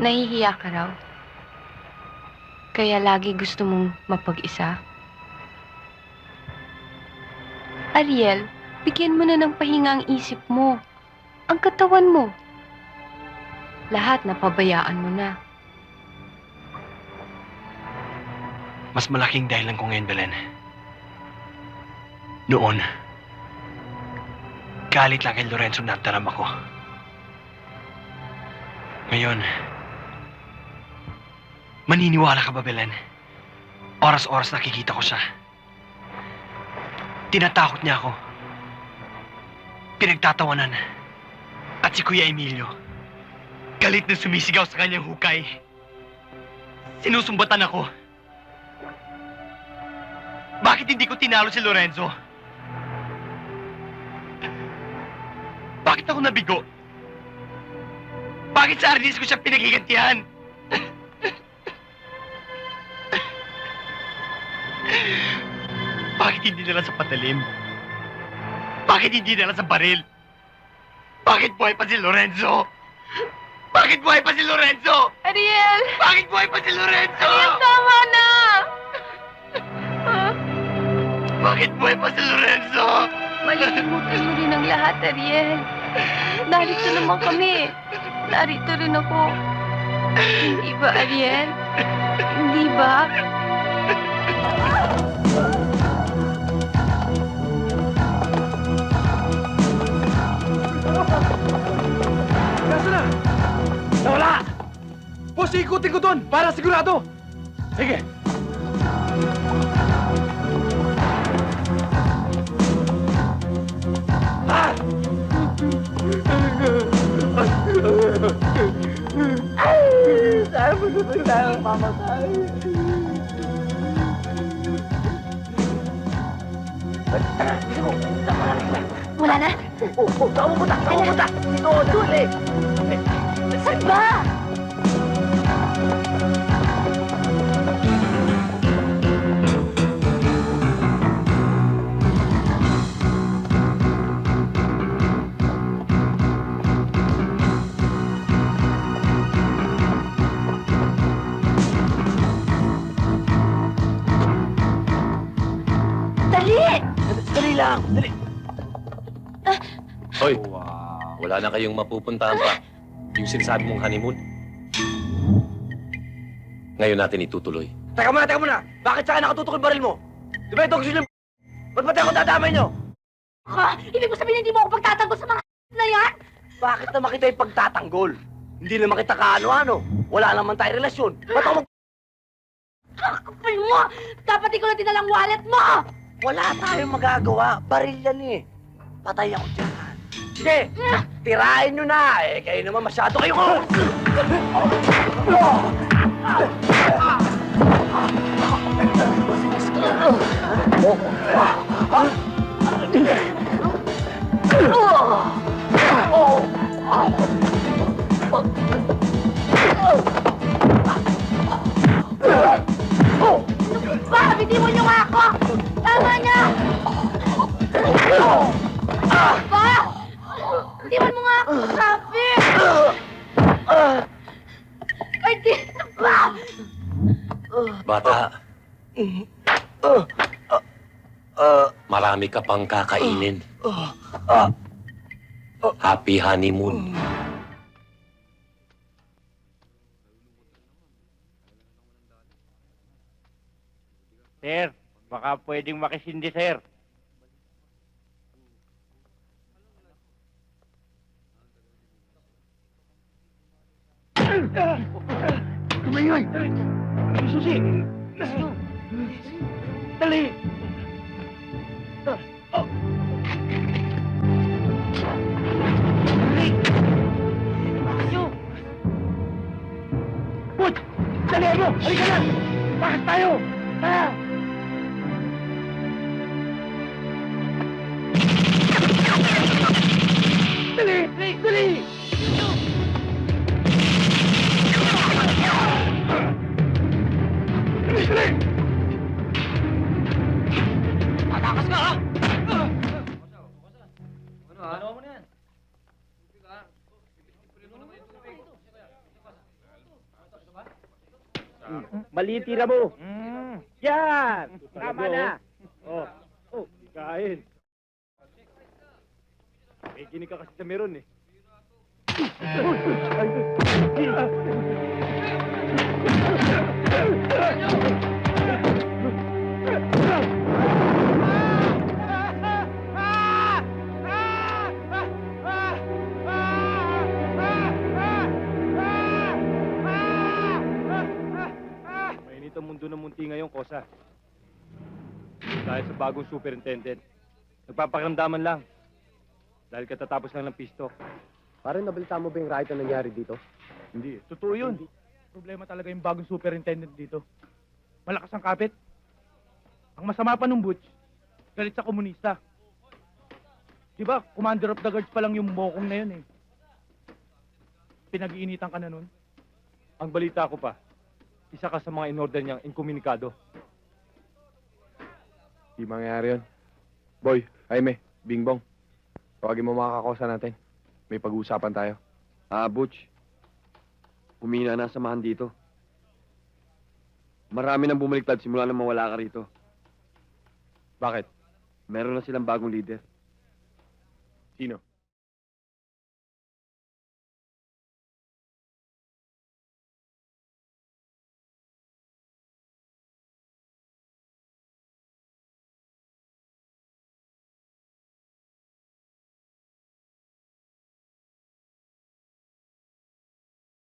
Nahihiya ka raw. Kaya lagi gusto mong mapag-isa. Ariel, bigyan mo na ng pahinga ang isip mo. Ang katawan mo. Lahat napabayaan mo na. Mas malaking dahilan ko ngayon, Belen. Noon, galit lang kay Lorenzo na darama ko. Ngayon, maniniwala ka ba, Belen? Oras-oras nakikita ko siya. Tinatakot niya ako. Pinagtatawanan. At si Kuya Emilio, galit na sumisigaw sa kanyang hukay. Sinusumbatan ako. Bakit hindi ko tinalo si Lorenzo? Bakit ako nabigo? Bakit sa Arnis ko siya pinaghigantihan? Bakit hindi nila sa patalim? Bakit hindi nila sa baril? Bakit buhay pa si Lorenzo? Bakit buhay pa si Lorenzo? Ariel! Bakit buhay pa si Lorenzo? Ariel, tama na! Bakit buhay pa si Lorenzo? Malilimutan mo rin ang lahat, Ariel. Narito naman kami. Narito rin ako. Hindi ba, Ariel? Hindi ba? Kaso na! Nawala! Boss, ikutin ko doon para sigurado! Sige! Ah! Saan mo na tayo mamatay? Wala na? Oo, saan mo punta? Saan mo punta? Dito, dito! Saan ba? Dali! Dali lang! Dali! Hoy, wala na kayong mapupuntahan pa. Yung sinasabi mong honeymoon. Ngayon natin itutuloy. Teka muna! Bakit sa akin nakatutok yung baril mo? Di ba ito gusto nyo? Ba't pati ako dadamay nyo? Ha? Ibig mo sabihin hindi mo ako pagtatanggol sa mga na yan? Bakit naman kita yung pagtatanggol? Hindi naman kita kaano-ano. Wala naman tayong relasyon. Ba't ako Kapal mo! Dapat ikaw na dinalang wallet mo! Wala tayong magagawa. Baril yan eh. Patay ako dyan. Sige, tirahin nyo na. Eh, kayo naman masyado kayo ko. Ba, bitiwan niyo nga ako! Tama niya! Ba! Bitiwan mo nga ako, sabi! Ay, di ba? Bata, marami ka pang kakainin. Happy honeymoon. Sir, baka pwedeng makisindi, sir. Tumayoy! Susi! Dali! Put! Dali mo! Halika na! Bakit tayo? Tayo! Dali! Dali! Dali! Dali! Patakas ka, ha? Ano mo na yan? Mali tira mo. Yan! Tama na. Oh, kain. May ginig ka kasi sa meron eh. Mainit ang mundo ng munti ngayon, Kosa. Dahil sa bagong superintendent. Nagpapakiramdaman lang. Dahil katatapos lang ng pisto. Parang nabalita mo ba yung riot na nangyari dito? Hindi. Totoo yun. Problema talaga yung bagong superintendent dito. Malakas ang kapit. Ang masama pa nung Butch, galit sa komunista. Diba, commander of the guards pa lang yung mokong na yun eh. Pinag-iinitan ka na nun. Ang balita ko pa, isa ka sa mga in-order niyang inkomunikado. Di mangyayari yun. Boy, Jaime, Bingbong. Tawagin mo mga kakosa natin. May pag-uusapan tayo. Butch. Humina na ang samahan dito. Marami nang bumaliktad simula nang mawala ka rito. Bakit? Meron na silang bagong leader. Sino?